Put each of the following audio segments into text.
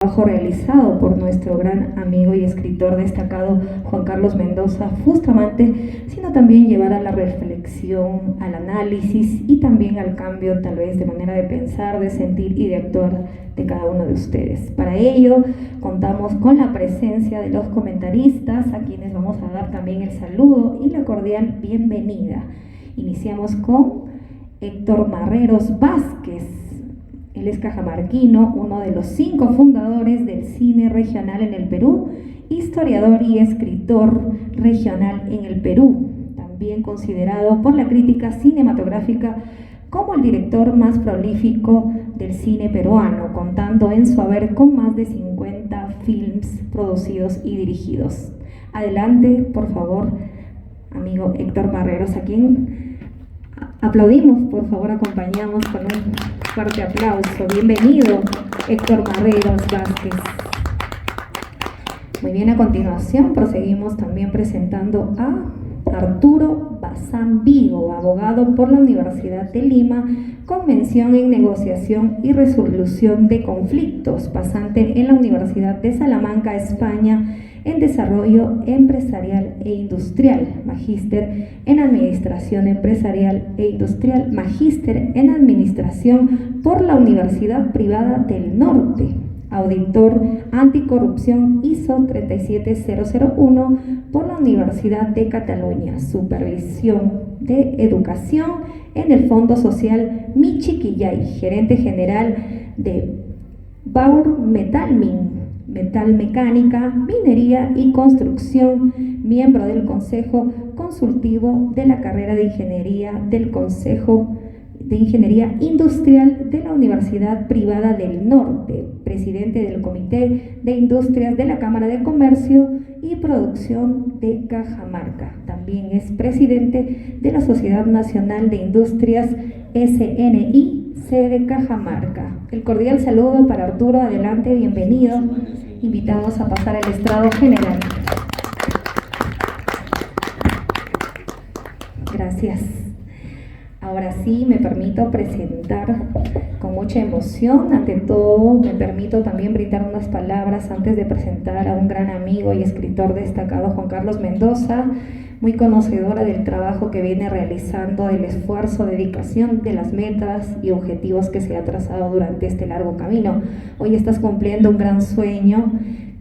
Trabajo realizado por nuestro gran amigo y escritor destacado Juan Carlos Mendoza, justamente, sino también llevar a la reflexión, al análisis y también al cambio tal vez de manera de pensar, de sentir y de actuar de cada uno de ustedes. Para ello contamos con la presencia de los comentaristas, a quienes vamos a dar también el saludo y la cordial bienvenida. Iniciamos con Héctor Marreros Vázquez. Él es cajamarquino, uno de los 5 fundadores del cine regional en el Perú, historiador y escritor regional en el Perú, también considerado por la crítica cinematográfica como el director más prolífico del cine peruano, contando en su haber con más de 50 films producidos y dirigidos. Adelante, por favor, amigo Héctor Marreros, a quien aplaudimos, por favor, acompañamos con un fuerte aplauso. Bienvenido, Héctor Marreros Vázquez. Muy bien, a continuación proseguimos también presentando a Arturo Bazán Vigo, abogado por la Universidad de Lima, con mención en negociación y resolución de conflictos, pasante en la Universidad de Salamanca, España, en desarrollo empresarial e industrial, magíster en administración empresarial e industrial, magíster en administración por la Universidad Privada del Norte, auditor anticorrupción ISO 37001 por la Universidad de Cataluña, supervisión de educación en el Fondo Social Michiquillay, gerente general de Baur Metalmecánica, Minería y Construcción, miembro del Consejo Consultivo de la carrera de Ingeniería del Consejo de Ingeniería Industrial de la Universidad Privada del Norte, presidente del Comité de Industrias de la Cámara de Comercio y Producción de Cajamarca. También es presidente de la Sociedad Nacional de Industrias SNI, sede Cajamarca. El cordial saludo para Arturo, adelante, bienvenido. Invitamos a pasar al estrado general. Gracias. Ahora sí, me permito presentar con mucha emoción. Ante todo, me permito también brindar unas palabras antes de presentar a un gran amigo y escritor destacado, Juan Carlos Mendoza, muy conocedora del trabajo que viene realizando, del esfuerzo, dedicación, de las metas y objetivos que se ha trazado durante este largo camino. Hoy estás cumpliendo un gran sueño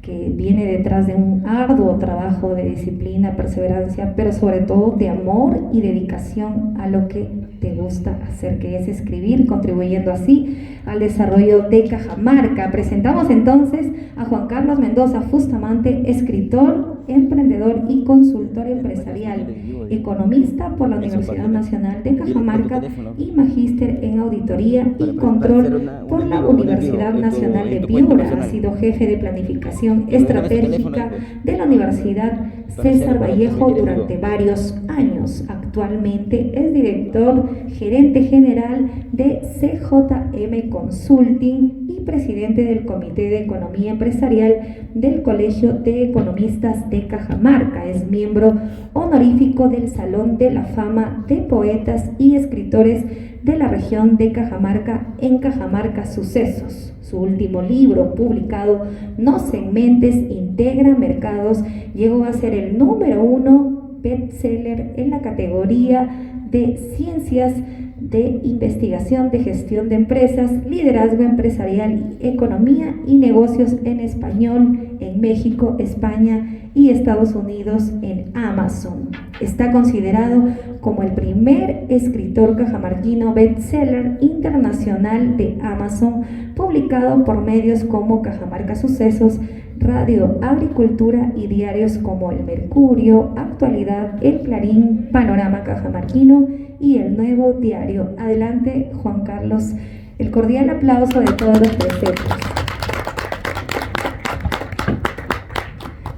que viene detrás de un arduo trabajo de disciplina, perseverancia, pero sobre todo de amor y dedicación a lo que te gusta hacer, que es escribir, contribuyendo así al desarrollo de Cajamarca. Presentamos entonces a Juan Carlos Mendoza Bustamante, escritor, emprendedor y consultor empresarial, economista por la Universidad Nacional de Cajamarca y magíster en auditoría y control por la Universidad Nacional de Piura. Ha sido jefe de planificación estratégica de la Universidad César Vallejo durante varios años. Actualmente es director gerente general de CJM Consulting y presidente del Comité de Economía Empresarial del Colegio de Economistas de Cajamarca. Es miembro honorífico del Salón de la Fama de Poetas y Escritores de la región de Cajamarca en Cajamarca Sucesos. Su último libro, publicado, No segmentes, integra mercados, llegó a ser el número 1 bestseller en la categoría de ciencias de investigación de gestión de empresas, liderazgo empresarial, economía y negocios en español en México, España y Estados Unidos en Amazon. Está considerado como el primer escritor cajamarquino bestseller internacional de Amazon, publicado por medios como Cajamarca Sucesos, Radio Agricultura y diarios como El Mercurio, Actualidad, El Clarín, Panorama Cajamarquino y El Nuevo Diario. Adelante, Juan Carlos. El cordial aplauso de todos los presentes.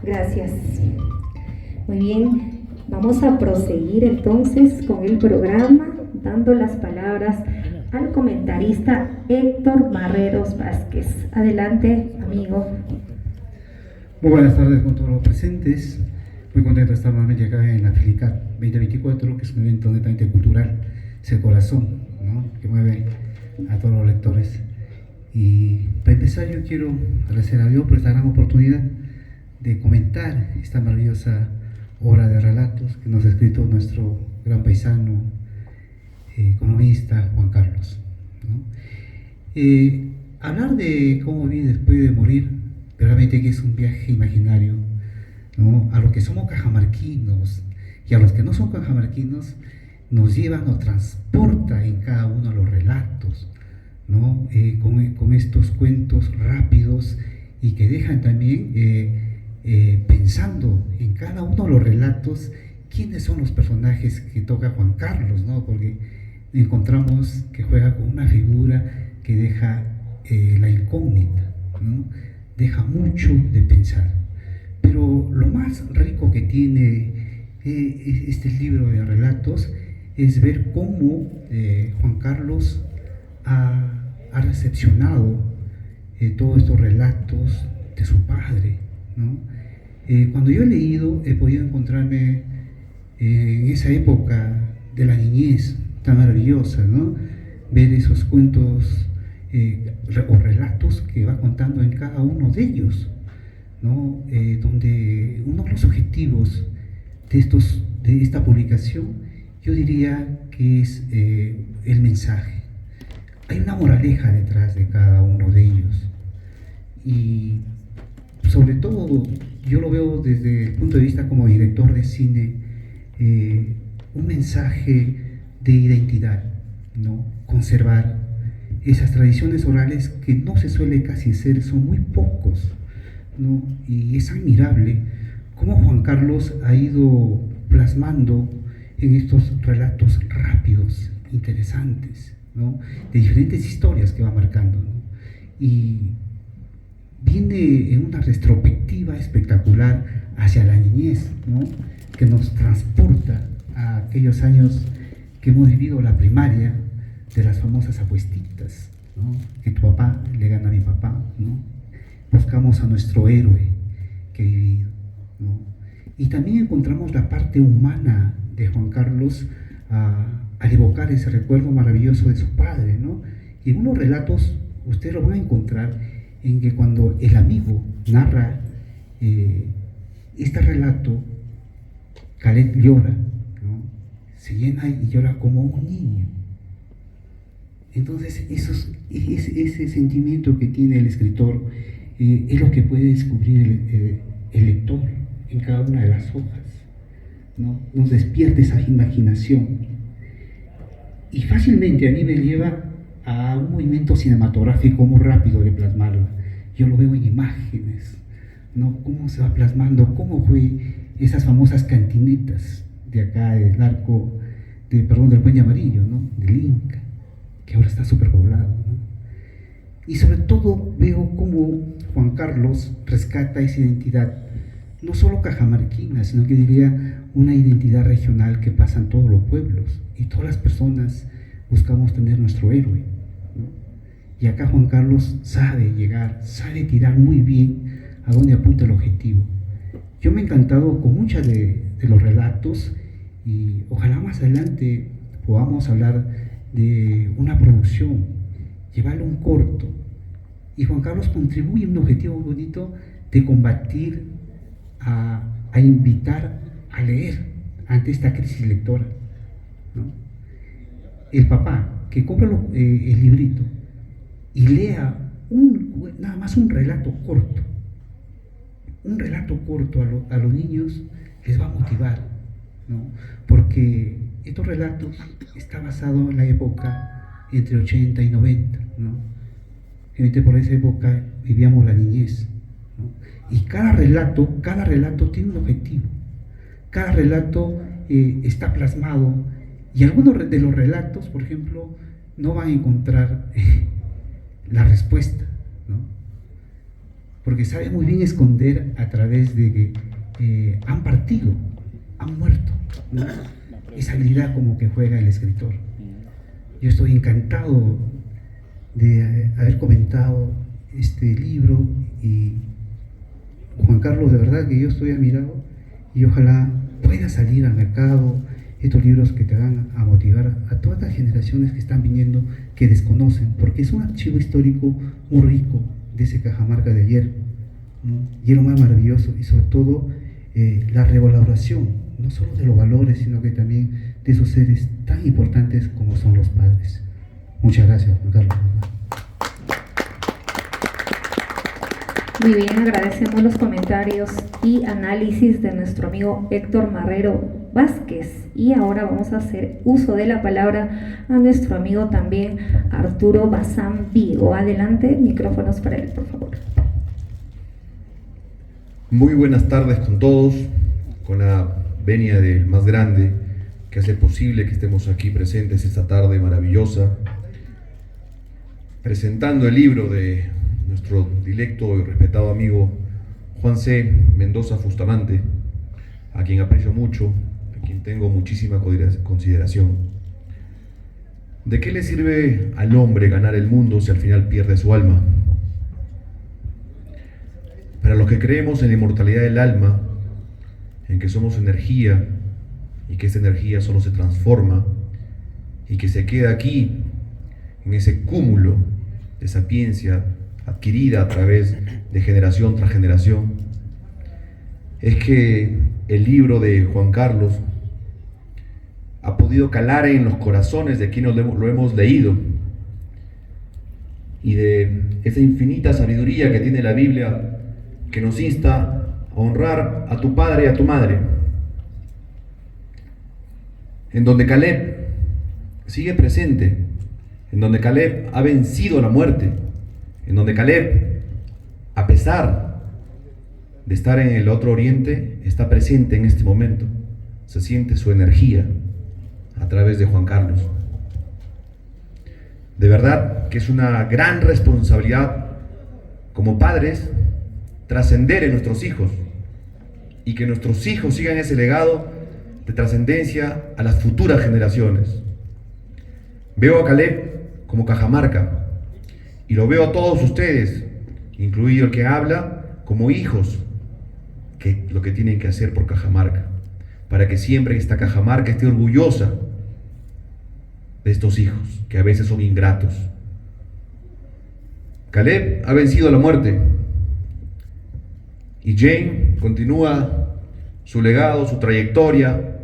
Gracias. Muy bien, vamos a proseguir entonces con el programa, dando las palabras al comentarista Héctor Marreros Vázquez. Adelante, amigo. Muy buenas tardes con todos los presentes. Muy contento de estar nuevamente acá en la FILICAT 2024, que es un evento netamente cultural, es el corazón, ¿no?, que mueve a todos los lectores Y para empezar yo quiero agradecer a Dios por esta gran oportunidad de comentar esta maravillosa obra de relatos que nos ha escrito nuestro gran paisano, economista Juan Carlos, ¿no? Hablar de cómo vivir después de morir, realmente que es un viaje imaginario, ¿no? A los que somos cajamarquinos y a los que no son cajamarquinos, nos lleva, nos transporta en cada uno de los relatos, ¿no? Con estos cuentos rápidos y que dejan también pensando en cada uno de los relatos quiénes son los personajes que toca Juan Carlos, ¿no? Porque encontramos que juega con una figura que deja la incógnita, ¿no? Deja mucho de pensar. Pero lo más rico que tiene este libro de relatos es ver cómo Juan Carlos ha recepcionado todos estos relatos de su padre, ¿no? Cuando yo he leído, he podido encontrarme en esa época de la niñez tan maravillosa, ¿no? Ver esos cuentos o relatos que va contando en cada uno de ellos, ¿no? Donde uno de los objetivos de esta publicación, yo diría que es el mensaje. Hay una moraleja detrás de cada uno de ellos y sobre todo yo lo veo desde el punto de vista como director de cine, un mensaje de identidad, ¿no? Conservar esas tradiciones orales que no se suele casi hacer, son muy pocos, ¿no? Y es admirable cómo Juan Carlos ha ido plasmando en estos relatos rápidos, interesantes, ¿no? De diferentes historias que va marcando, ¿no? Y viene en una retrospectiva espectacular hacia la niñez, ¿no? Que nos transporta a aquellos años que hemos vivido la primaria, de las famosas apuestitas, ¿no? Que tu papá le gana a mi papá, ¿no? Buscamos a nuestro héroe que ha vivido, ¿no? Y también encontramos la parte humana de Juan Carlos al evocar ese recuerdo maravilloso de su padre, ¿no? Y en unos relatos ustedes lo van a encontrar en que cuando el amigo narra este relato, Khaled llora, ¿no? Se llena y llora como un niño. Entonces ese sentimiento que tiene el escritor es lo que puede descubrir el lector en cada una de las hojas, ¿no? Nos despierta esa imaginación y fácilmente a mí me lleva a un movimiento cinematográfico muy rápido de plasmarla. Yo lo veo en imágenes, ¿no? Cómo se va plasmando, cómo fue esas famosas cantinetas de acá del arco, del Puente Amarillo, ¿no? Del Inca, que ahora está superpoblado, ¿no? Y sobre todo veo cómo Juan Carlos rescata esa identidad, no solo cajamarquina, sino que diría una identidad regional que pasa en todos los pueblos y todas las personas buscamos tener nuestro héroe, ¿no? Y acá Juan Carlos sabe llegar, sabe tirar muy bien a dónde apunta el objetivo. Yo me he encantado con muchos de los relatos y ojalá más adelante podamos hablar de una producción, llevarle un corto. Y Juan Carlos contribuye a un objetivo muy bonito de combatir, a invitar a leer ante esta crisis lectora, ¿no? El papá que compra el librito y lea nada más un relato corto a los niños les va a motivar, ¿no? Porque estos relatos están basados en la época entre 80 y 90, ¿no? Gente por esa época vivíamos la niñez, ¿no? Y cada relato tiene un objetivo, cada relato está plasmado y algunos de los relatos, por ejemplo, no van a encontrar la respuesta, ¿no? Porque sabe muy bien esconder a través de que han partido, han muerto, ¿no? Esa habilidad como que juega el escritor. Yo estoy encantado de haber comentado este libro y Juan Carlos, de verdad que yo estoy admirado y ojalá pueda salir al mercado estos libros que te van a motivar a todas las generaciones que están viniendo, que desconocen, porque es un archivo histórico muy rico de ese Cajamarca de ayer, ¿no? Y es lo más maravilloso, y sobre todo la revaloración, no solo de los valores, sino que también de esos seres tan importantes como son los padres. Muchas gracias, Juan Carlos. Muy bien, agradecemos los comentarios y análisis de nuestro amigo Héctor Marrero Vázquez. Y ahora vamos a hacer uso de la palabra a nuestro amigo también Arturo Bazán Vigo. Adelante, micrófonos para él, por favor. Muy buenas tardes con todos, con la venia del más grande que hace posible que estemos aquí presentes esta tarde maravillosa, presentando el libro de nuestro dilecto y respetado amigo Juan C. Mendoza Bustamante, a quien aprecio mucho, a quien tengo muchísima consideración. ¿De qué le sirve al hombre ganar el mundo si al final pierde su alma? Para los que creemos en la inmortalidad del alma, en que somos energía y que esa energía solo se transforma y que se queda aquí, en ese cúmulo de sapiencia adquirida a través de generación tras generación, es que el libro de Juan Carlos ha podido calar en los corazones de quienes lo hemos leído, y de esa infinita sabiduría que tiene la Biblia, que nos insta a honrar a tu padre y a tu madre, en donde Caleb sigue presente, en donde Caleb ha vencido la muerte, en donde Caleb, a pesar de estar en el otro oriente, está presente en este momento. Se siente su energía a través de Juan Carlos. De verdad que es una gran responsabilidad como padres trascender en nuestros hijos y que nuestros hijos sigan ese legado de trascendencia a las futuras generaciones. Veo a Caleb como Cajamarca y lo veo a todos ustedes, incluido el que habla, como hijos, que lo que tienen que hacer por Cajamarca, para que siempre esta Cajamarca esté orgullosa de estos hijos, que a veces son ingratos. Caleb ha vencido la muerte y Jane continúa su legado, su trayectoria,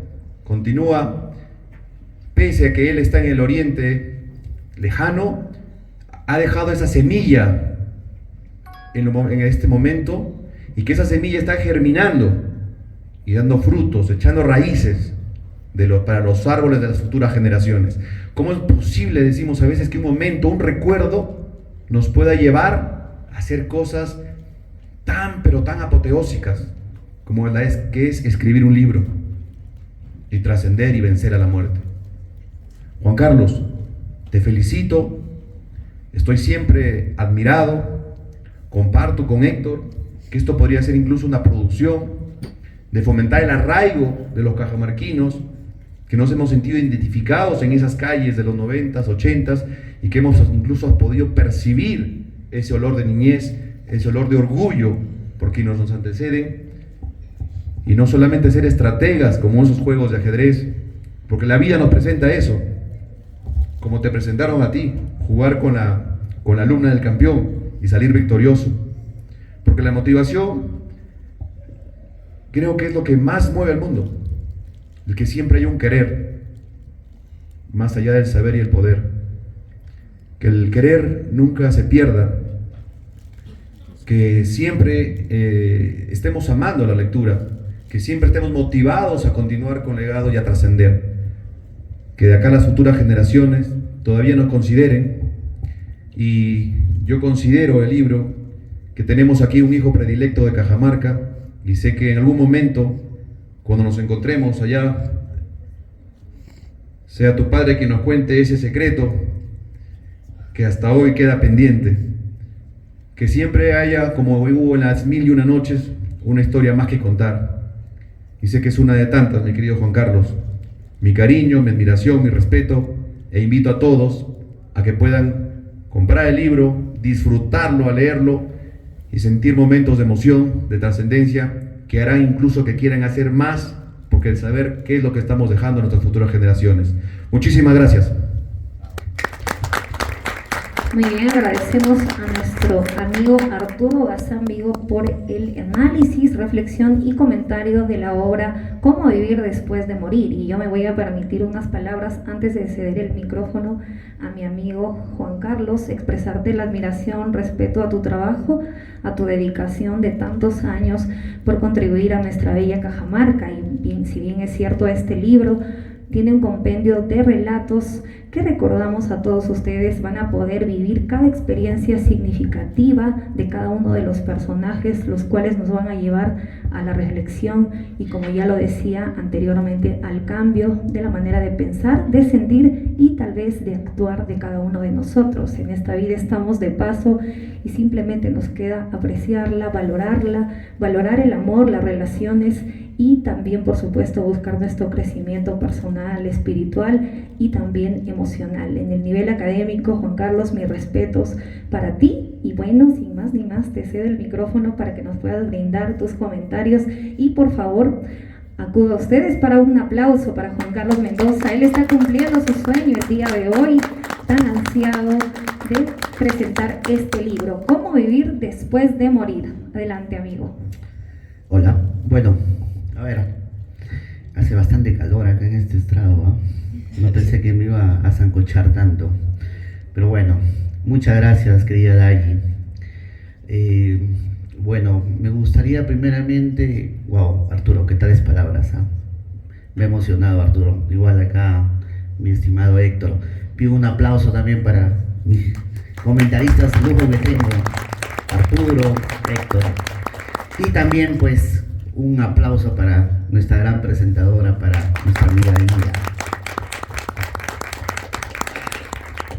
continúa, pese a que él está en el oriente lejano, ha dejado esa semilla en este momento, y que esa semilla está germinando y dando frutos, echando raíces para los árboles de las futuras generaciones. ¿Cómo es posible, decimos a veces, que un momento, un recuerdo nos pueda llevar a hacer cosas pero tan apoteósicas como que es escribir un libro y trascender y vencer a la muerte? Juan Carlos, te felicito, estoy siempre admirado, comparto con Héctor que esto podría ser incluso una producción de fomentar el arraigo de los cajamarquinos, que nos hemos sentido identificados en esas calles de los 90s, 80s, y que hemos incluso podido percibir ese olor de niñez, ese olor de orgullo por quienes nos anteceden, y no solamente ser estrategas como esos juegos de ajedrez, porque la vida nos presenta eso, como te presentaron a ti, jugar con la alumna del campeón y salir victorioso, porque la motivación creo que es lo que más mueve al mundo, el que siempre hay un querer, más allá del saber y el poder, que el querer nunca se pierda, que siempre estemos amando la lectura, que siempre estemos motivados a continuar con legado y a trascender, que de acá las futuras generaciones todavía nos consideren. Y yo considero el libro que tenemos aquí un hijo predilecto de Cajamarca, y sé que en algún momento, cuando nos encontremos allá, sea tu padre quien nos cuente ese secreto que hasta hoy queda pendiente, que siempre haya, como hubo en las 1001 noches, una historia más que contar. Y sé que es una de tantas, mi querido Juan Carlos. Mi cariño, mi admiración, mi respeto, e invito a todos a que puedan comprar el libro, disfrutarlo al leerlo y sentir momentos de emoción, de trascendencia, que harán incluso que quieran hacer más porque el saber qué es lo que estamos dejando a nuestras futuras generaciones. Muchísimas gracias. Muy bien, agradecemos a nuestro amigo Arturo Bazán Vigo por el análisis, reflexión y comentario de la obra Cómo vivir después de morir. Y yo me voy a permitir unas palabras antes de ceder el micrófono a mi amigo Juan Carlos, expresarte la admiración, respeto a tu trabajo, a tu dedicación de tantos años por contribuir a nuestra bella Cajamarca. Y bien, si bien es cierto, este libro tiene un compendio de relatos que recordamos a todos ustedes, van a poder vivir cada experiencia significativa de cada uno de los personajes, los cuales nos van a llevar a la reflexión y, como ya lo decía anteriormente, al cambio de la manera de pensar, de sentir y tal vez de actuar de cada uno de nosotros. En esta vida estamos de paso y simplemente nos queda apreciarla, valorar el amor, las relaciones y también, por supuesto, buscar nuestro crecimiento personal, espiritual y también emocional. En el nivel académico, Juan Carlos, mis respetos para ti y bueno, sin más ni más, te cedo el micrófono para que nos puedas brindar tus comentarios y por favor, acudo a ustedes para un aplauso para Juan Carlos Mendoza. Él está cumpliendo su sueño el día de hoy, tan ansiado de presentar este libro, Cómo vivir después de morir. Adelante, amigo. Hola, bueno, a ver, hace bastante calor acá en este estrado, ¿eh? No pensé que me iba a sancochar tanto, pero bueno, muchas gracias, querida Dagi. Bueno, me gustaría primeramente, wow, Arturo, qué tales palabras, ¿eh? Me ha emocionado, Arturo, igual acá, mi estimado Héctor. Pido un aplauso también para mis comentaristas lujo que tengo, Arturo, Héctor, y también pues un aplauso para nuestra gran presentadora, para nuestra amiga Ida.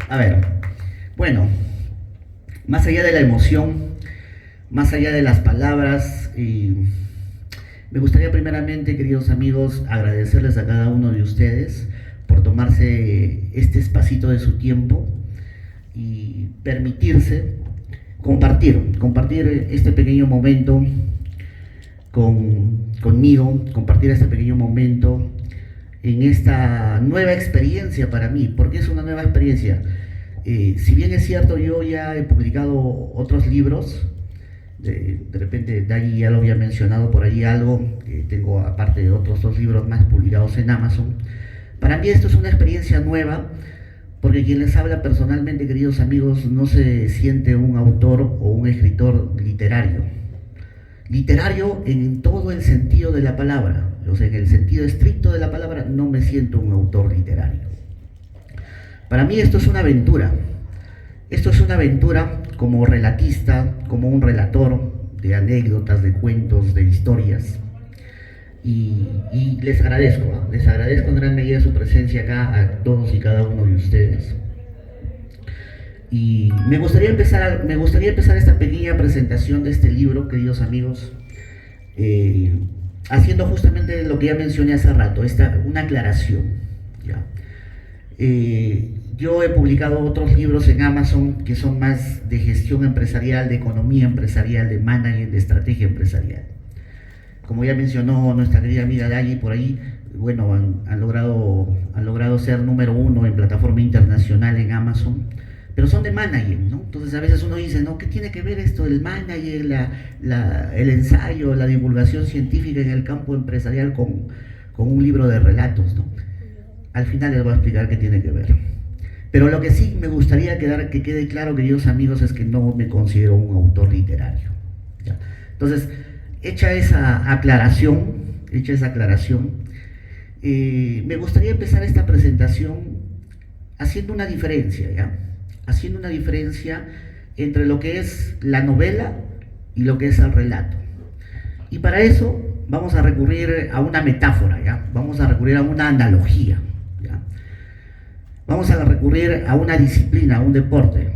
A ver, bueno, más allá de la emoción, más allá de las palabras, me gustaría primeramente, queridos amigos, agradecerles a cada uno de ustedes por tomarse este espacito de su tiempo y permitirse compartir este pequeño momento conmigo, compartir este pequeño momento en esta nueva experiencia para mí. ¿Por qué es una nueva experiencia? Si bien es cierto, yo ya he publicado otros libros, de repente Dagi ya lo había mencionado por ahí algo, tengo aparte de otros 2 libros más publicados en Amazon. Para mí esto es una experiencia nueva, porque quien les habla personalmente, queridos amigos, no se siente un autor o un escritor literario. Literario en todo el sentido de la palabra, o sea, en el sentido estricto de la palabra, no me siento un autor literario. Para mí esto es una aventura. Esto es una aventura como relatista, como un relator de anécdotas, de cuentos, de historias. Y les agradezco en gran medida su presencia acá a todos y cada uno de ustedes. Y me gustaría empezar esta pequeña presentación de este libro, queridos amigos, haciendo justamente lo que ya mencioné hace rato, una aclaración, ¿ya? Yo he publicado otros libros en Amazon que son más de gestión empresarial, de economía empresarial, de management, de estrategia empresarial. Como ya mencionó nuestra querida amiga Dagi por ahí, bueno, han logrado ser número 1 en plataforma internacional en Amazon, pero son de management, ¿no? Entonces a veces uno dice, ¿no? ¿Qué tiene que ver esto del manager, el ensayo, la divulgación científica en el campo empresarial con un libro de relatos, ¿no? Al final les voy a explicar qué tiene que ver. Pero lo que sí me gustaría que quede claro, queridos amigos, es que no me considero un autor literario, ¿ya? Entonces, hecha esa aclaración, me gustaría empezar esta presentación haciendo una diferencia, ¿ya? Haciendo una diferencia entre lo que es la novela y lo que es el relato. Y para eso vamos a recurrir a una metáfora, ¿ya? Vamos a recurrir a una analogía, ¿ya? Vamos a recurrir a una disciplina, a un deporte,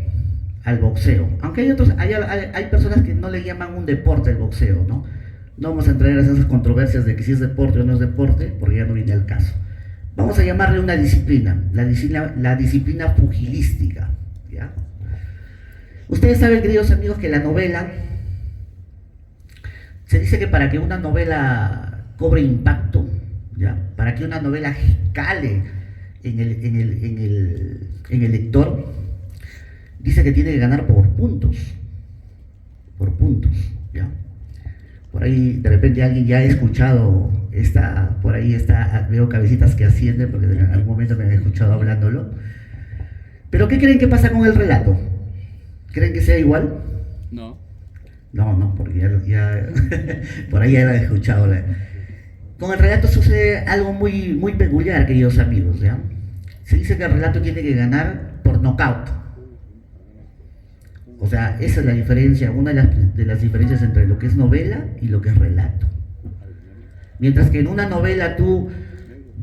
al boxeo. Aunque hay personas que no le llaman un deporte el boxeo, ¿no? No vamos a entrar en esas controversias de que si es deporte o no es deporte, porque ya no viene al caso. Vamos a llamarle una disciplina, la disciplina pugilística, ¿ya? Ustedes saben, queridos amigos, que la novela, se dice que para que una novela cobre impacto, ¿ya? Para que una novela cale en el lector, dice que tiene que ganar por puntos, ¿ya? Por ahí de repente alguien ya ha escuchado por ahí está, veo cabecitas que ascienden porque en algún momento me han escuchado hablándolo. Pero ¿qué creen que pasa con el relato? ¿Creen que sea igual? No. No, porque ya por ahí ya lo he escuchado. Con el relato sucede algo muy, muy peculiar, queridos amigos, ¿ya? Se dice que el relato tiene que ganar por nocaut. O sea, esa es la diferencia, una de las diferencias entre lo que es novela y lo que es relato. Mientras que en una novela tú,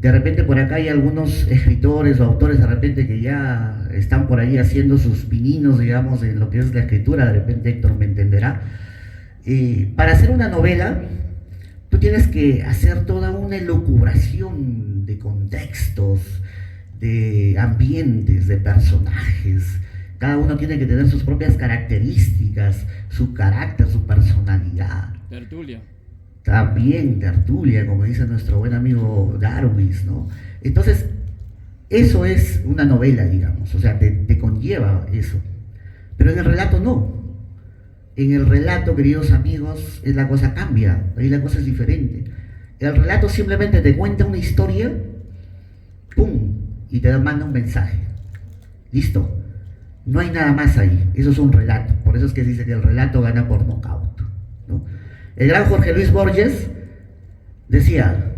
de repente por acá hay algunos escritores o autores de repente que ya están por ahí haciendo sus pininos, digamos, en lo que es la escritura, de repente Héctor me entenderá. Para hacer una novela, tú tienes que hacer toda una elucubración de contextos, de ambientes, de personajes. Cada uno tiene que tener sus propias características, su carácter, su personalidad. Tertulia. También tertulia, como dice nuestro buen amigo Darwin, ¿no? Entonces, eso es una novela, digamos, o sea, te conlleva eso. Pero en el relato no. En el relato, queridos amigos, la cosa cambia, ahí la cosa es diferente. El relato simplemente te cuenta una historia, ¡pum!, y te manda un mensaje. Listo. No hay nada más ahí, eso es un relato. Por eso es que dice que el relato gana por nocaut, ¿no? El gran Jorge Luis Borges decía: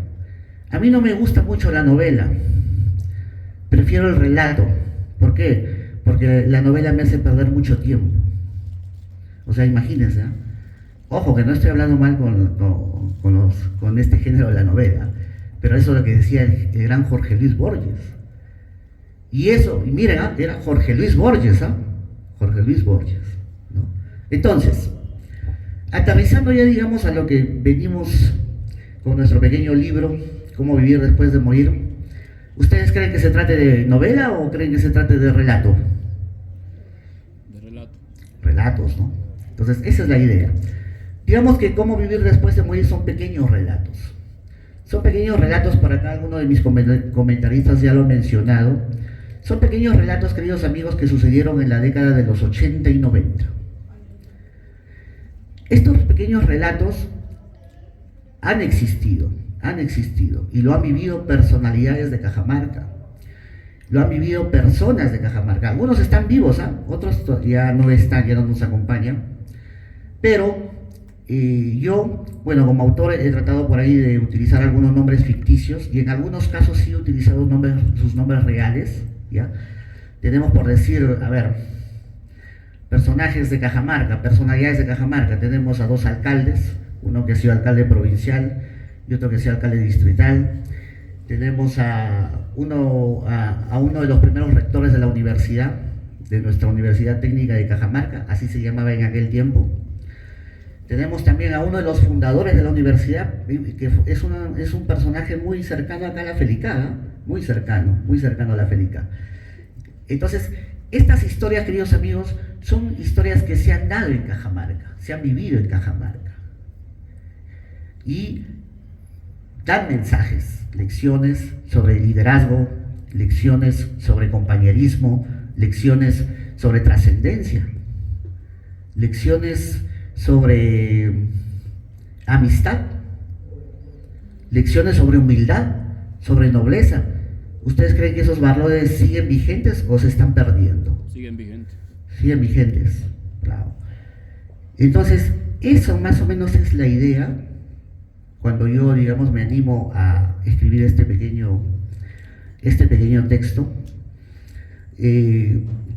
a mí no me gusta mucho la novela, prefiero el relato. ¿Por qué? Porque la novela me hace perder mucho tiempo. O sea, imagínense, ¿eh? Ojo, que no estoy hablando mal con este género de la novela, pero eso es lo que decía el gran Jorge Luis Borges. Y eso, y miren, era Jorge Luis Borges, Jorge Luis Borges, ¿no? Entonces, aterrizando ya, digamos, a lo que venimos con nuestro pequeño libro, Cómo vivir después de morir, ¿ustedes creen que se trate de novela o creen que se trate de relato? De relato. Relatos, ¿no? Entonces, esa es la idea. Digamos que Cómo vivir después de morir son pequeños relatos. Son pequeños relatos, para acá alguno de mis comentaristas ya lo ha mencionado. Son pequeños relatos, queridos amigos, que sucedieron en la década de los 80 y 90. Estos pequeños relatos han existido, y lo han vivido personalidades de Cajamarca, lo han vivido personas de Cajamarca. Algunos están vivos, otros ya no están, ya no nos acompañan, pero yo, bueno, como autor he tratado por ahí de utilizar algunos nombres ficticios, y en algunos casos sí he utilizado sus nombres reales, ¿ya? Tenemos, por decir, a ver, personajes de Cajamarca, personalidades de Cajamarca. Tenemos a dos alcaldes, uno que ha sido alcalde provincial y otro que ha sido alcalde distrital. Tenemos a uno de los primeros rectores de la universidad, de nuestra Universidad Técnica de Cajamarca, así se llamaba en aquel tiempo. Tenemos también a uno de los fundadores de la universidad, que es un personaje muy cercano acá a la Felicá, muy cercano a la Felicá. Entonces, estas historias, queridos amigos, son historias que se han dado en Cajamarca, se han vivido en Cajamarca. Y dan mensajes, lecciones sobre liderazgo, lecciones sobre compañerismo, lecciones sobre trascendencia, lecciones sobre amistad, lecciones sobre humildad, sobre nobleza. ¿Ustedes creen que esos valores siguen vigentes o se están perdiendo? Siguen vigentes. Siguen vigentes, claro. Entonces, eso más o menos es la idea cuando yo, digamos, me animo a escribir este pequeño texto.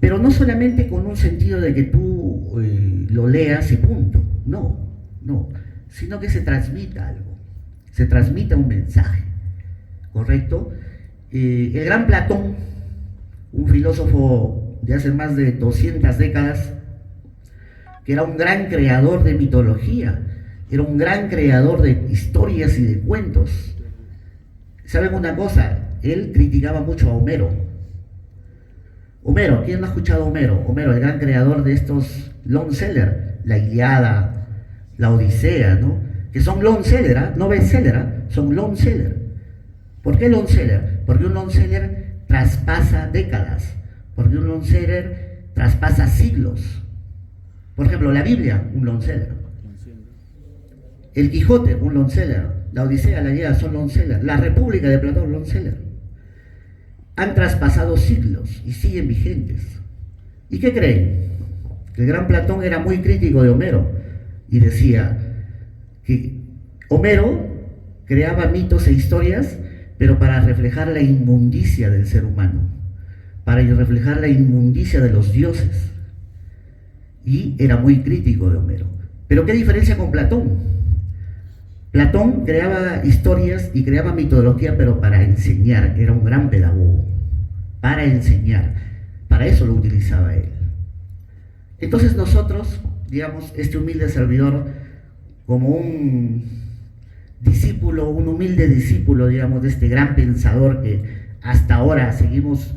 Pero no solamente con un sentido de que tú lo leas y punto, no, sino que se transmita algo, se transmita un mensaje, ¿correcto? El gran Platón, un filósofo de hace más de 200 décadas, que era un gran creador de mitología, era un gran creador de historias y de cuentos. ¿Saben una cosa? Él criticaba mucho a Homero. Homero, ¿quién no ha escuchado a Homero? Homero, el gran creador de estos long seller, la Ilíada, la Odisea, ¿no? Que son long seller, no bestseller, son long seller. ¿Por qué long seller? Porque un long seller traspasa décadas, porque un long seller traspasa siglos. Por ejemplo, la Biblia, un long seller. El Quijote, un long seller. La Odisea, la Ilíada son long seller. La República de Platón, long seller. Han traspasado siglos y siguen vigentes. ¿Y qué creen? Que el gran Platón era muy crítico de Homero y decía que Homero creaba mitos e historias, pero para reflejar la inmundicia del ser humano, para reflejar la inmundicia de los dioses. Y era muy crítico de Homero. Pero ¿qué diferencia con Platón? Platón creaba historias y creaba mitología, pero para enseñar. Era un gran pedagogo. Para enseñar. Para eso lo utilizaba él. Entonces nosotros, digamos, este humilde servidor, como un discípulo, un humilde discípulo, digamos, de este gran pensador que hasta ahora seguimos,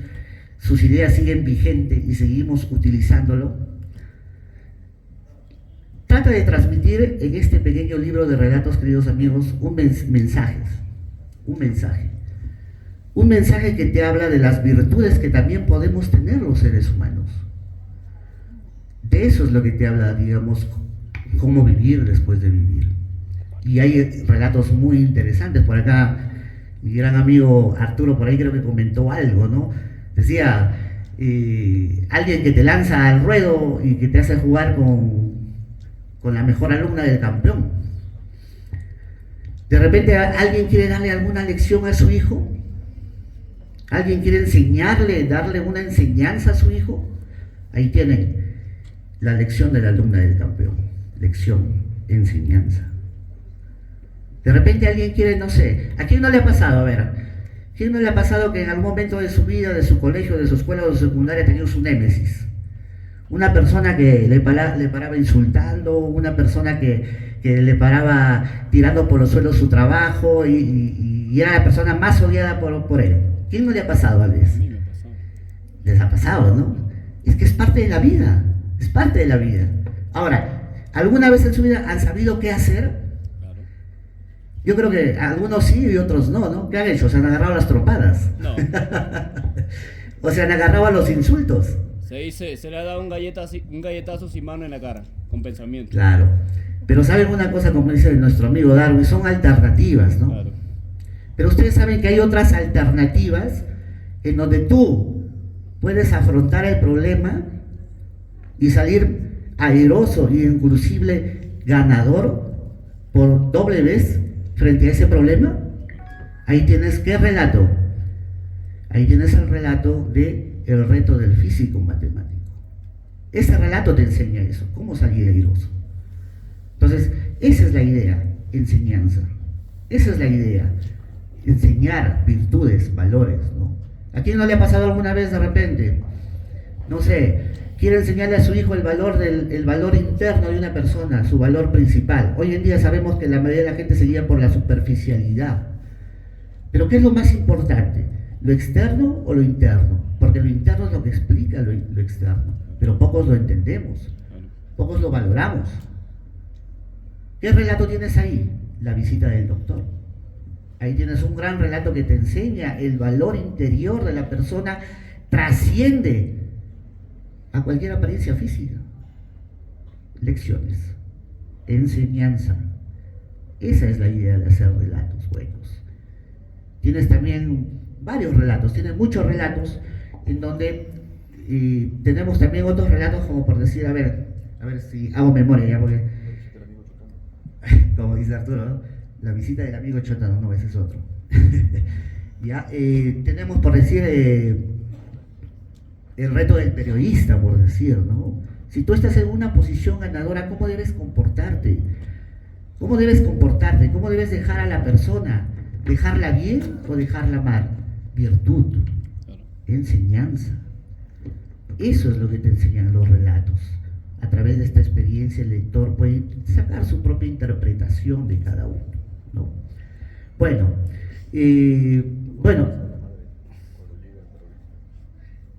sus ideas siguen vigentes y seguimos utilizándolo, trata de transmitir en este pequeño libro de relatos, queridos amigos, un mensaje que te habla de las virtudes que también podemos tener los seres humanos. De eso es lo que te habla, digamos, cómo vivir después de vivir. Y hay relatos muy interesantes. Por acá, mi gran amigo Arturo, por ahí creo que comentó algo, ¿no? Decía, alguien que te lanza al ruedo y que te hace jugar con la mejor alumna del campeón. De repente alguien quiere darle alguna lección a su hijo. Alguien quiere enseñarle, darle una enseñanza a su hijo. Ahí tienen la lección de la alumna del campeón. Lección, enseñanza. De repente alguien quiere, no sé, ¿a quién no le ha pasado? A ver, ¿quién no le ha pasado que en algún momento de su vida, de su colegio, de su escuela o de su secundaria ha tenido su némesis? Una persona que le paraba insultando, una persona que le paraba tirando por los suelos su trabajo y era la persona más odiada por él. ¿Quién no le ha pasado a veces? Les ha pasado, ¿no? Es que es parte de la vida, es parte de la vida. Ahora, ¿alguna vez en su vida han sabido qué hacer? Yo creo que algunos sí y otros no, ¿no? ¿Qué han hecho? Se han agarrado a las trompadas. No. O se han agarrado a los insultos. Se le ha dado un galletazo sin mano en la cara, con pensamiento. Claro. Pero saben una cosa, como dice nuestro amigo Darwin, son alternativas, ¿no? Claro. Pero ustedes saben que hay otras alternativas en donde tú puedes afrontar el problema y salir airoso y inclusive ganador por doble vez frente a ese problema. Ahí tienes, ¿qué relato? Ahí tienes el relato de el reto del físico matemático. Ese relato te enseña eso, cómo salir airoso. Entonces, esa es la idea, enseñanza. Esa es la idea, enseñar virtudes, valores, ¿no? ¿A quién no le ha pasado alguna vez de repente? No sé, quiere enseñarle a su hijo el valor interno de una persona, su valor principal. Hoy en día sabemos que la mayoría de la gente se guía por la superficialidad. Pero ¿qué es lo más importante? ¿Lo externo o lo interno? Porque lo interno es lo que explica lo externo, pero pocos lo entendemos, pocos lo valoramos. ¿Qué relato tienes ahí? La visita del doctor. Ahí tienes un gran relato que te enseña el valor interior de la persona, trasciende a cualquier apariencia física. Lecciones, enseñanza. Esa es la idea de hacer relatos buenos. Tienes también varios relatos, tienes muchos relatos en donde tenemos también otros relatos, como por decir, a ver si hago memoria ya, porque como dice Arturo, ¿no? La visita del amigo Chotano, no, ese es otro. Ya, tenemos por decir el reto del periodista, por decir, ¿no? Si tú estás en una posición ganadora, ¿cómo debes comportarte? ¿Cómo debes comportarte? ¿Cómo debes dejar a la persona? ¿Dejarla bien o dejarla mal? Virtud, enseñanza. Eso es lo que te enseñan los relatos. A través de esta experiencia el lector puede sacar su propia interpretación de cada uno, ¿no? Bueno,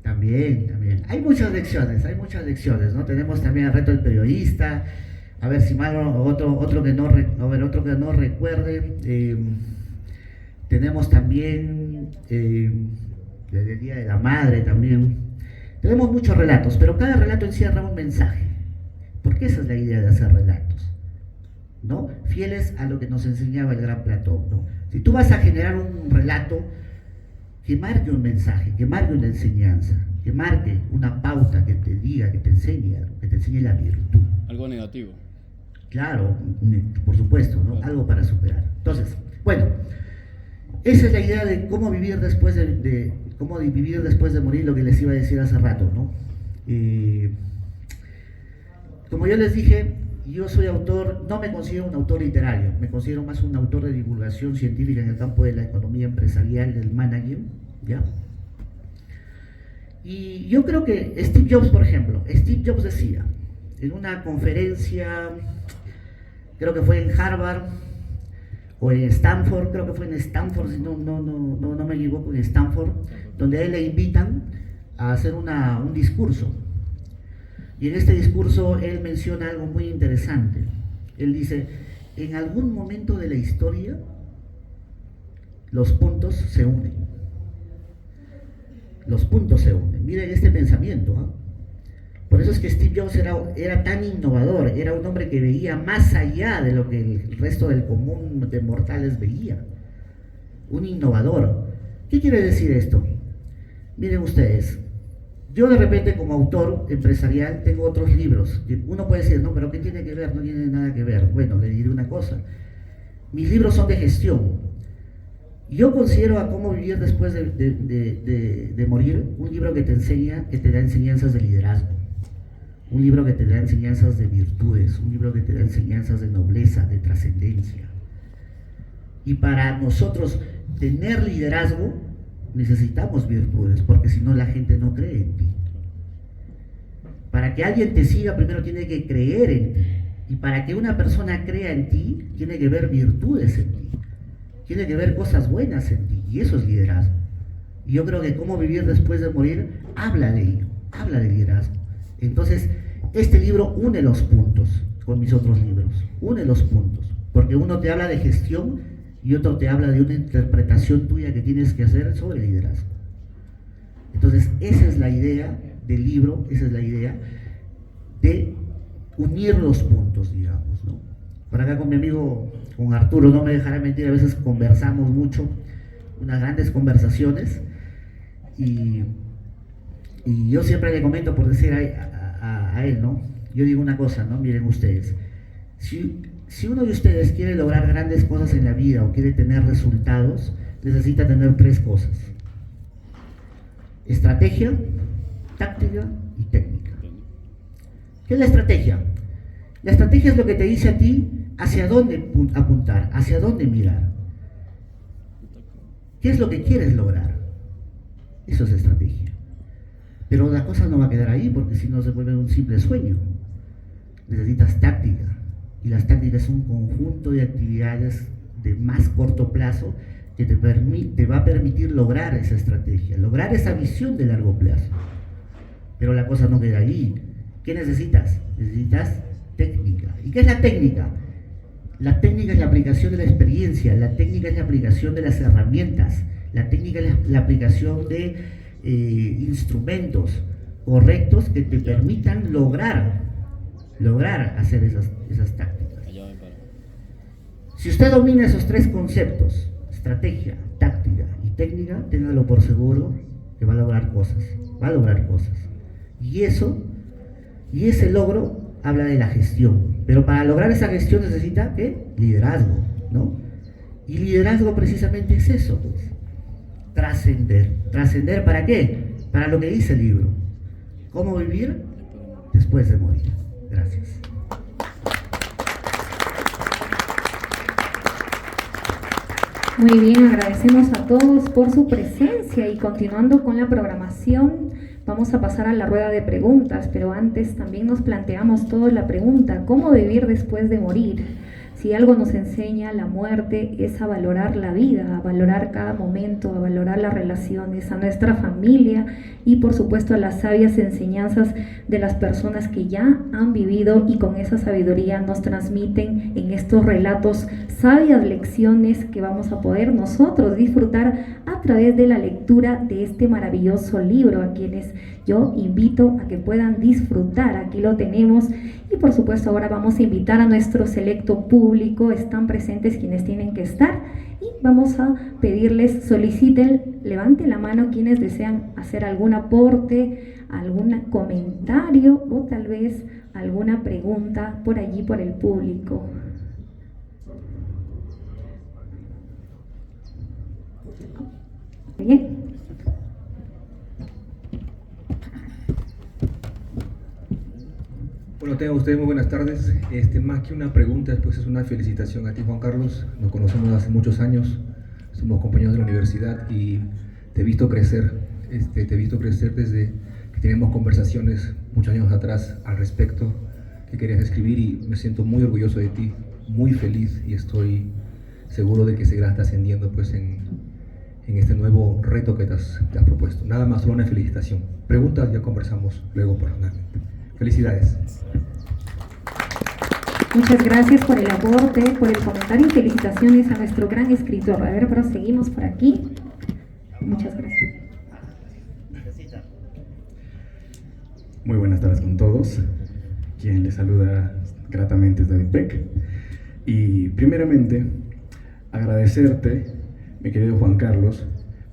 también. Hay muchas lecciones, ¿no? Tenemos también el reto del periodista. A ver si mal otro que no recuerde. tenemos también desde el Día de la Madre también. Tenemos muchos relatos, pero cada relato encierra un mensaje, porque esa es la idea de hacer relatos, ¿no? Fieles a lo que nos enseñaba el gran Platón, ¿no? Si tú vas a generar un relato, que marque un mensaje, que marque una enseñanza, que marque una pauta, que te diga, que te enseñe algo, que te enseñe la virtud. Algo negativo. Claro, por supuesto, ¿no? Algo para superar. Entonces, bueno, esa es la idea de cómo vivir después cómo vivir después de morir, lo que les iba a decir hace rato, ¿no? Como yo les dije, yo soy autor, no me considero un autor literario, me considero más un autor de divulgación científica en el campo de la economía empresarial, del management, ¿ya? Y yo creo que Steve Jobs, por ejemplo, Steve Jobs decía, en una conferencia, creo que fue en Harvard, o en Stanford, creo que fue en Stanford, si no me equivoco, en Stanford, donde a él le invitan a hacer un discurso. Y en este discurso él menciona algo muy interesante. Él dice, en algún momento de la historia, los puntos se unen. Los puntos se unen. Miren este pensamiento, ¿eh? Por eso es que Steve Jobs era tan innovador, era un hombre que veía más allá de lo que el resto del común de mortales veía. Un innovador. ¿Qué quiere decir esto? Miren ustedes, yo de repente como autor empresarial tengo otros libros. Uno puede decir, no, pero ¿qué tiene que ver? No tiene nada que ver. Bueno, le diré una cosa. Mis libros son de gestión. Yo considero a cómo vivir después de morir un libro que te enseña, que te da enseñanzas de liderazgo. Un libro que te da enseñanzas de virtudes, un libro que te da enseñanzas de nobleza, de trascendencia. Y para nosotros tener liderazgo necesitamos virtudes, porque si no la gente no cree en ti. Para que alguien te siga primero tiene que creer en ti. Y para que una persona crea en ti, tiene que ver virtudes en ti. Tiene que ver cosas buenas en ti. Y eso es liderazgo. Y yo creo que cómo vivir después de morir habla de ello, habla de liderazgo. Entonces, este libro une los puntos con mis otros libros, une los puntos, porque uno te habla de gestión y otro te habla de una interpretación tuya que tienes que hacer sobre liderazgo. Entonces, esa es la idea del libro, esa es la idea de unir los puntos, digamos, ¿no? Por acá con mi amigo, con Arturo, no me dejará mentir, a veces conversamos mucho, unas grandes conversaciones, y yo siempre le comento, por decir a él, ¿no? Yo digo una cosa, ¿no? Miren ustedes, si uno de ustedes quiere lograr grandes cosas en la vida o quiere tener resultados, necesita tener tres cosas: estrategia, táctica y técnica. ¿Qué es la estrategia? La estrategia es lo que te dice a ti hacia dónde apuntar, hacia dónde mirar. ¿Qué es lo que quieres lograr? Eso es estrategia. Pero la cosa no va a quedar ahí, porque si no se vuelve un simple sueño. Necesitas táctica, y las tácticas son un conjunto de actividades de más corto plazo que te va a permitir lograr esa estrategia, lograr esa visión de largo plazo. Pero la cosa no queda ahí. ¿Qué necesitas? Necesitas técnica. ¿Y qué es la técnica? La técnica es la aplicación de la experiencia, la técnica es la aplicación de las herramientas, la técnica es la aplicación de instrumentos correctos que te permitan lograr hacer esas tácticas. Si usted domina esos tres conceptos, estrategia, táctica y técnica, téngalo por seguro que va a lograr cosas, y ese logro habla de la gestión, pero para lograr esa gestión necesita ¿qué? Liderazgo, ¿no? Y liderazgo precisamente es eso, pues, trascender. ¿Para qué? Para lo que dice el libro: cómo vivir después de morir. Gracias. Muy bien, agradecemos a todos por su presencia, y continuando con la programación vamos a pasar a la rueda de preguntas, pero antes también nos planteamos todos la pregunta: ¿cómo vivir después de morir? Si algo nos enseña la muerte es a valorar la vida, a valorar cada momento, a valorar las relaciones, a nuestra familia y por supuesto a las sabias enseñanzas de las personas que ya han vivido y con esa sabiduría nos transmiten en estos relatos sabias lecciones que vamos a poder nosotros disfrutar a través de la lectura de este maravilloso libro, a quienes yo invito a que puedan disfrutar. Aquí lo tenemos y por supuesto ahora vamos a invitar a nuestro selecto público, están presentes quienes tienen que estar y vamos a pedirles, soliciten, levanten la mano quienes desean hacer algún aporte, algún comentario o tal vez alguna pregunta por allí por el público. Bien. Bueno, tengan ustedes muy buenas tardes. Más que una pregunta, pues es una felicitación a ti, Juan Carlos. Nos conocemos hace muchos años, somos compañeros de la universidad y te he visto crecer. Te he visto crecer desde que teníamos conversaciones muchos años atrás al respecto que querías escribir y me siento muy orgulloso de ti, muy feliz y estoy seguro de que seguirás ascendiendo pues en este nuevo reto que te has propuesto. Nada más, solo una felicitación. Preguntas ya conversamos luego personalmente. Felicidades. Muchas gracias por el aporte, por el comentario y felicitaciones a nuestro gran escritor. A ver, proseguimos por aquí. Muchas gracias. Muy buenas tardes con todos. Quien les saluda gratamente es David Beck. Y primeramente, agradecerte, mi querido Juan Carlos,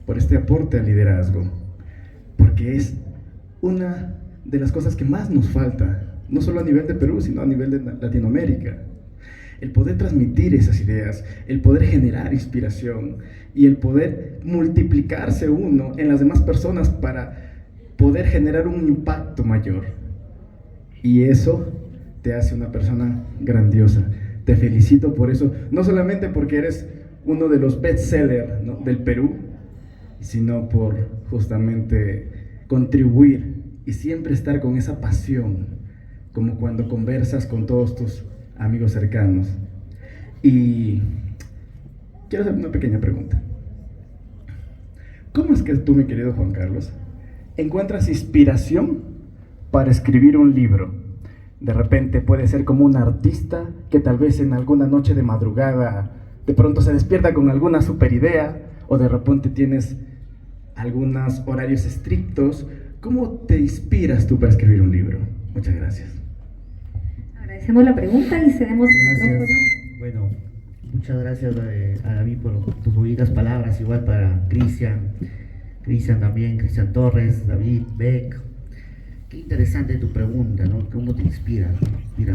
por este aporte al liderazgo, porque es una de las cosas que más nos falta, no solo a nivel de Perú, sino a nivel de Latinoamérica. El poder transmitir esas ideas, el poder generar inspiración y el poder multiplicarse uno en las demás personas para poder generar un impacto mayor. Y eso te hace una persona grandiosa. Te felicito por eso, no solamente porque eres uno de los bestsellers, ¿no?, del Perú, sino por justamente contribuir y siempre estar con esa pasión, como cuando conversas con todos tus amigos cercanos. Y quiero hacer una pequeña pregunta. ¿Cómo es que tú, mi querido Juan Carlos, encuentras inspiración para escribir un libro? De repente puede ser como un artista que tal vez en alguna noche de madrugada de pronto se despierta con alguna super idea, o de repente tienes algunos horarios estrictos. ¿Cómo te inspiras tú para escribir un libro? Muchas gracias. Agradecemos la pregunta y cedemos el micrófono. Bueno, muchas gracias a David por tus bonitas palabras, igual para Cristian también, Cristian Torres, David Beck. Qué interesante tu pregunta, ¿no? ¿Cómo te inspira? Mira,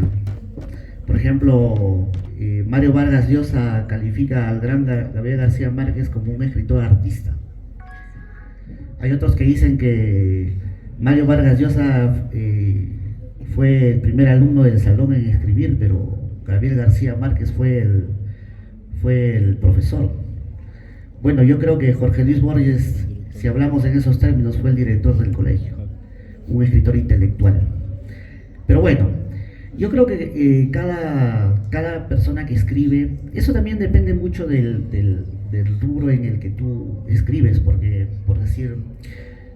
por ejemplo, Mario Vargas Llosa califica al gran Gabriel García Márquez como un escritor artista. Hay otros que dicen que Mario Vargas Llosa fue el primer alumno del salón en escribir, pero Gabriel García Márquez fue el profesor. Bueno, yo creo que Jorge Luis Borges, si hablamos en esos términos, fue el director del colegio, un escritor intelectual. Pero bueno, yo creo que cada persona que escribe, eso también depende mucho del rubro en el que tú escribes, porque, por decir,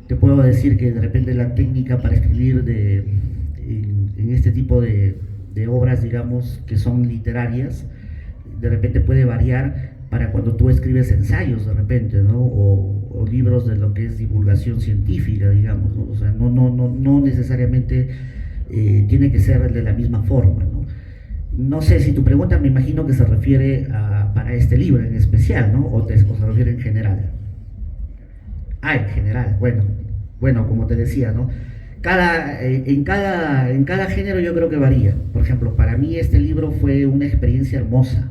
te puedo decir que de repente la técnica para escribir en este tipo de obras, digamos, que son literarias, de repente puede variar para cuando tú escribes ensayos, de repente, ¿no? O libros de lo que es divulgación científica, digamos, ¿no? O sea, no necesariamente tiene que ser de la misma forma, ¿no? No sé si tu pregunta, me imagino que se refiere para este libro en especial, ¿no? O se refiere en general. En general, bueno, como te decía, ¿no? En cada género yo creo que varía. Por ejemplo, para mí este libro fue una experiencia hermosa.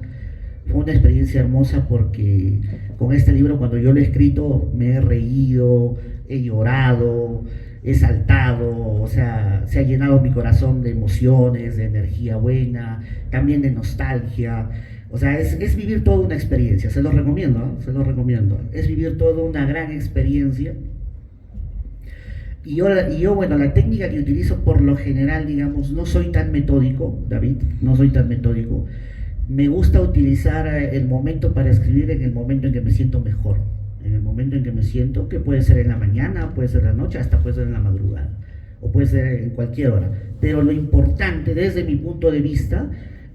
Fue una experiencia hermosa porque con este libro, cuando yo lo he escrito, me he reído, he llorado, he saltado, o sea, se ha llenado mi corazón de emociones, de energía buena, también de nostalgia. O sea, es vivir toda una experiencia. Se lo recomiendo, ¿no? Se lo recomiendo. Es vivir toda una gran experiencia. Y yo, bueno, la técnica que utilizo por lo general, digamos, no soy tan metódico, David, no soy tan metódico. Me gusta utilizar el momento para escribir en el momento en que me siento mejor. En el momento en que me siento, que puede ser en la mañana, puede ser en la noche, hasta puede ser en la madrugada, o puede ser en cualquier hora. Pero lo importante, desde mi punto de vista,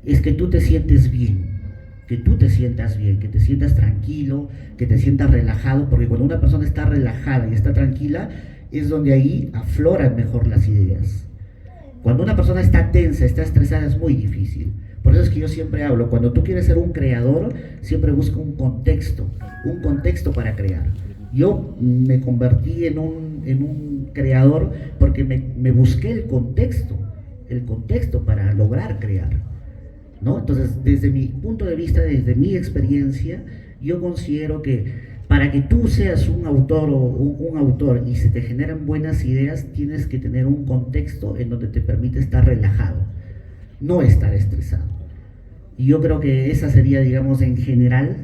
es que tú te sientes bien. que tú te sientas bien, que te sientas tranquilo, que te sientas relajado, porque cuando una persona está relajada y está tranquila, es donde ahí afloran mejor las ideas. Cuando una persona está tensa, está estresada, es muy difícil. Por eso es que yo siempre hablo, cuando tú quieres ser un creador, siempre busca un contexto para crear. Yo me convertí en un creador porque me busqué el contexto para lograr crear, ¿no? Entonces, desde mi punto de vista, desde mi experiencia, yo considero que para que tú seas un autor o un autor y se te generan buenas ideas, tienes que tener un contexto en donde te permite estar relajado, no estar estresado. Y yo creo que esa sería, digamos, en general,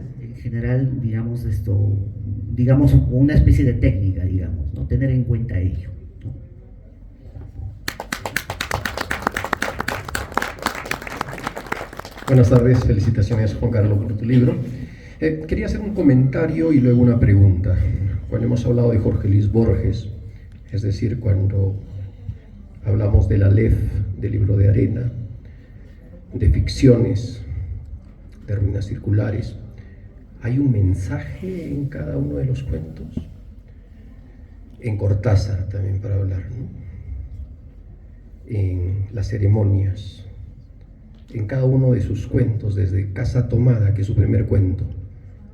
digamos, una especie de técnica, digamos, ¿no? Tener en cuenta ello, ¿no? Buenas tardes, felicitaciones Juan Carlos por tu libro. Quería hacer un comentario y luego una pregunta. Cuando hemos hablado de Jorge Luis Borges, es decir, cuando hablamos de la Aleph, del libro de arena, de ficciones, de ruinas circulares, ¿hay un mensaje en cada uno de los cuentos? En Cortázar también, para hablar, ¿no? En las ceremonias, en cada uno de sus cuentos, desde Casa Tomada, que es su primer cuento,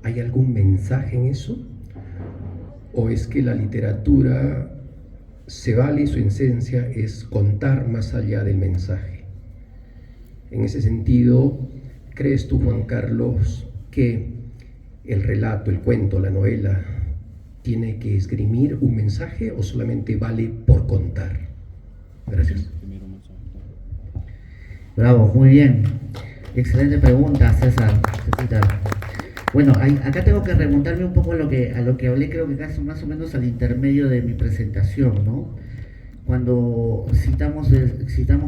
¿hay algún mensaje en eso? ¿O es que la literatura se vale, su esencia es contar más allá del mensaje? En ese sentido, ¿crees tú, Juan Carlos, que el relato, el cuento, la novela, tiene que esgrimir un mensaje o solamente vale por contar? Gracias. Bravo, muy bien. Excelente pregunta, César. Bueno, acá tengo que remontarme un poco a lo que hablé, creo que casi más o menos al intermedio de mi presentación, ¿no? Cuando citamos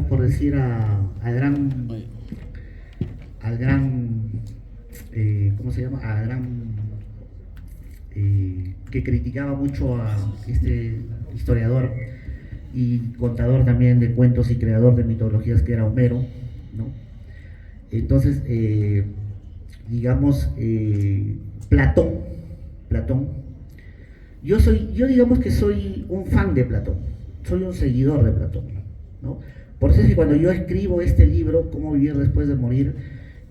por decir al gran ¿cómo se llama? Al gran que criticaba mucho a este historiador y contador también de cuentos y creador de mitologías, que era Homero, ¿no? Entonces, digamos, Platón, yo digamos que soy un fan de Platón, soy un seguidor de Platón, ¿no? Por eso es que cuando yo escribo este libro, Cómo vivir después de morir,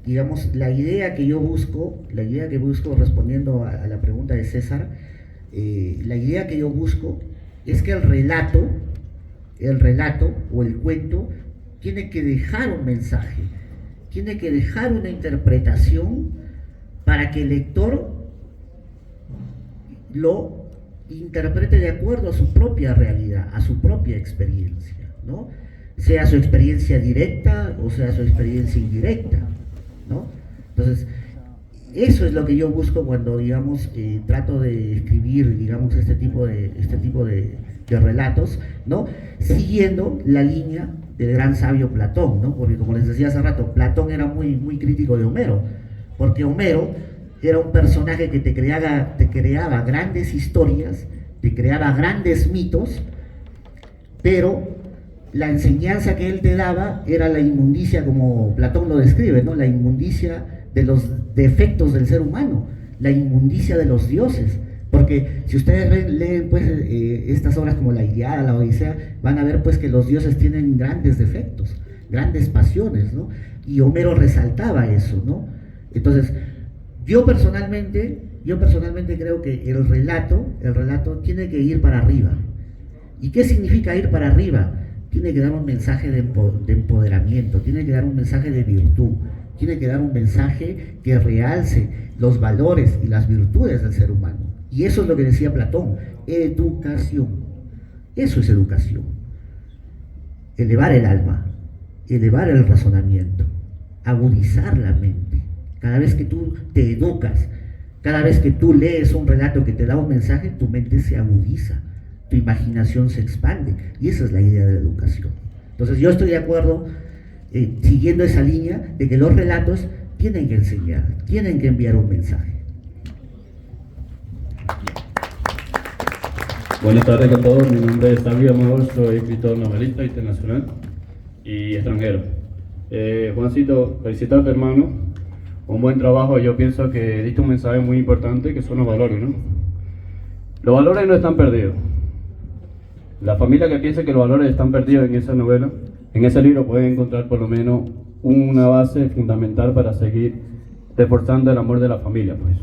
digamos, la idea que busco, respondiendo a la pregunta de César, la idea que yo busco es que el relato o el cuento tiene que dejar un mensaje, tiene que dejar una interpretación para que el lector lo interprete de acuerdo a su propia realidad, a su propia experiencia, ¿no? Sea su experiencia directa o sea su experiencia indirecta, ¿no? Entonces, eso es lo que yo busco cuando, digamos, trato de escribir, digamos, este tipo de relatos, ¿no? Siguiendo la línea del gran sabio Platón, ¿no? Porque, como les decía hace rato, Platón era muy, muy crítico de Homero, porque Homero era un personaje que te creaba grandes historias, te creaba grandes mitos, pero la enseñanza que él te daba era la inmundicia, como Platón lo describe, ¿no? La inmundicia de los defectos del ser humano, la inmundicia de los dioses. Porque si ustedes leen pues, estas obras como la Ilíada, la Odisea, van a ver pues que los dioses tienen grandes defectos, grandes pasiones, ¿no? Y Homero resaltaba eso, ¿no? Entonces, yo personalmente creo que el relato tiene que ir para arriba. ¿Y qué significa ir para arriba? Tiene que dar un mensaje de empoderamiento, tiene que dar un mensaje de virtud, tiene que dar un mensaje que realce los valores y las virtudes del ser humano. Y eso es lo que decía Platón, educación. Eso es educación. Elevar el alma, elevar el razonamiento, agudizar la mente. Cada vez que tú te educas, cada vez que tú lees un relato que te da un mensaje, tu mente se agudiza, tu imaginación se expande. Y esa es la idea de la educación. Entonces yo estoy de acuerdo, siguiendo esa línea, de que los relatos tienen que enseñar, tienen que enviar un mensaje. Buenas tardes a todos, mi nombre es David Amador, soy escritor novelista internacional y extranjero. Juancito, felicitarte, hermano, un buen trabajo. Yo pienso que diste un mensaje muy importante, que son los valores, ¿no? Los valores no están perdidos. La familia que piensa que los valores están perdidos en esa novela, en ese libro, puede encontrar por lo menos una base fundamental para seguir reforzando el amor de la familia, pues.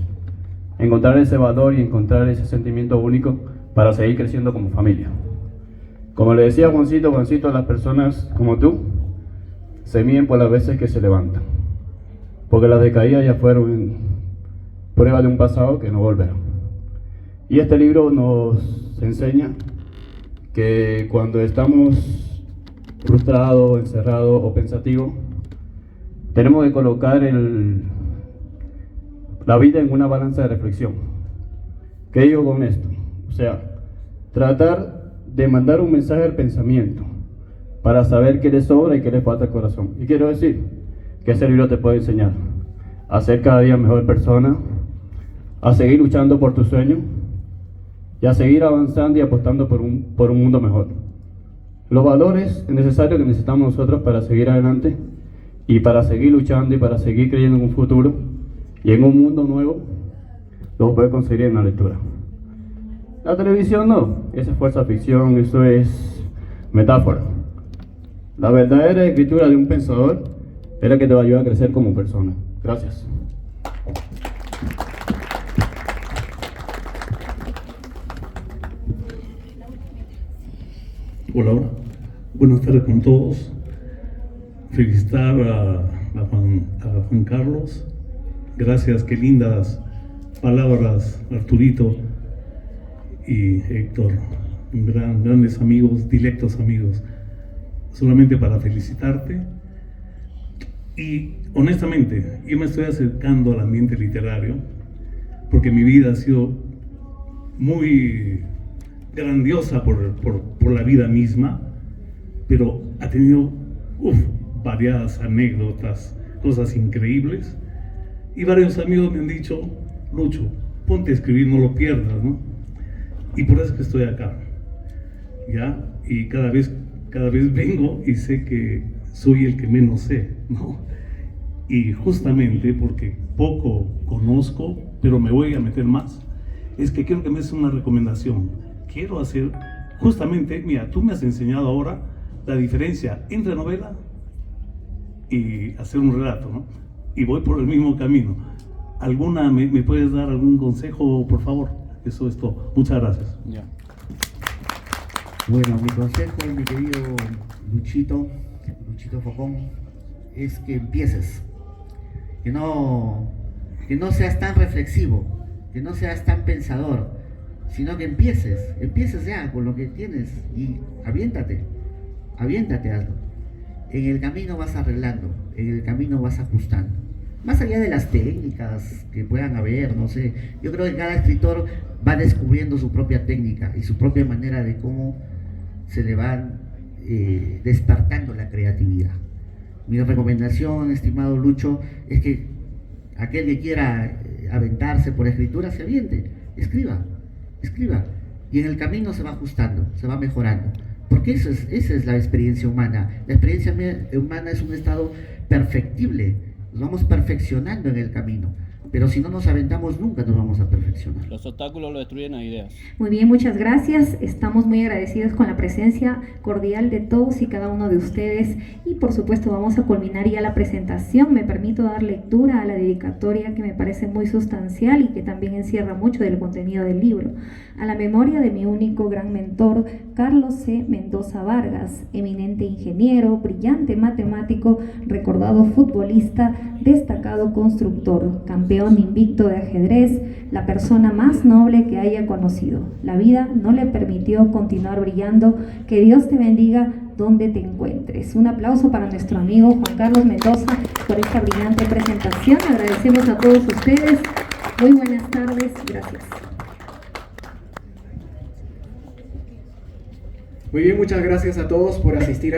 Encontrar ese valor y encontrar ese sentimiento único para seguir creciendo como familia. Como le decía Juancito, las personas como tú se miden por las veces que se levantan, porque las decaídas ya fueron prueba de un pasado que no volverá. Y este libro nos enseña que cuando estamos frustrados, encerrados o pensativos, tenemos que colocar la vida en una balanza de reflexión. ¿Qué digo con esto? O sea, tratar de mandar un mensaje al pensamiento para saber qué le sobra y qué le falta al corazón. Y quiero decir que ese libro te puede enseñar a ser cada día mejor persona, a seguir luchando por tus sueños y a seguir avanzando y apostando por un mundo mejor. Los valores necesarios que necesitamos nosotros para seguir adelante y para seguir luchando y para seguir creyendo en un futuro y en un mundo nuevo, los puedes conseguir en la lectura. La televisión no, esa es fuerza ficción, eso es metáfora. La verdadera escritura de un pensador es la que te va a ayudar a crecer como persona. Gracias. Hola, buenas tardes con todos. Felicitar a Juan Carlos. Gracias, qué lindas palabras, Arturito y Héctor. Grandes amigos, directos amigos. Solamente para felicitarte. Y honestamente, yo me estoy acercando al ambiente literario porque mi vida ha sido muy grandiosa por la vida misma, pero ha tenido variadas anécdotas, cosas increíbles, y varios amigos me han dicho: Lucho, ponte a escribir, no lo pierdas, ¿no? Y por eso es que estoy acá, ¿ya? Y cada vez vengo y sé que soy el que menos sé, ¿no? Y justamente porque poco conozco, pero me voy a meter más, es que quiero que me des una recomendación. Quiero hacer, justamente, mira, tú me has enseñado ahora la diferencia entre novela y hacer un relato, ¿no? Y voy por el mismo camino. ¿Me puedes dar algún consejo, por favor? Eso es todo. Muchas gracias. Ya. Bueno, mi consejo, mi querido Luchito Focón, es que empieces. Que no seas tan reflexivo, que no seas tan pensador, sino que empieces ya con lo que tienes y aviéntate, hazlo. En el camino vas arreglando, en el camino vas ajustando. Más allá de las técnicas que puedan haber, no sé, yo creo que cada escritor va descubriendo su propia técnica y su propia manera de cómo se le van despertando la creatividad. Mi recomendación, estimado Lucho, es que aquel que quiera aventarse por escritura se aviente, escriba, y en el camino se va ajustando, se va mejorando, porque esa es la experiencia humana. La experiencia humana es un estado perfectible, nos vamos perfeccionando en el camino, pero si no nos aventamos nunca nos vamos a perfeccionar. Los obstáculos lo destruyen las ideas. Muy bien, muchas gracias. Estamos muy agradecidos con la presencia cordial de todos y cada uno de ustedes. Y por supuesto vamos a culminar ya la presentación. Me permito dar lectura a la dedicatoria que me parece muy sustancial y que también encierra mucho del contenido del libro. A la memoria de mi único gran mentor, Carlos C. Mendoza Vargas, eminente ingeniero, brillante matemático, recordado futbolista, destacado constructor, campeón invicto de ajedrez, la persona más noble que haya conocido. La vida no le permitió continuar brillando. Que Dios te bendiga donde te encuentres. Un aplauso para nuestro amigo Juan Carlos Mendoza por esta brillante presentación. Agradecemos a todos ustedes. Muy buenas tardes. Gracias. Muy bien, muchas gracias a todos por asistir a esta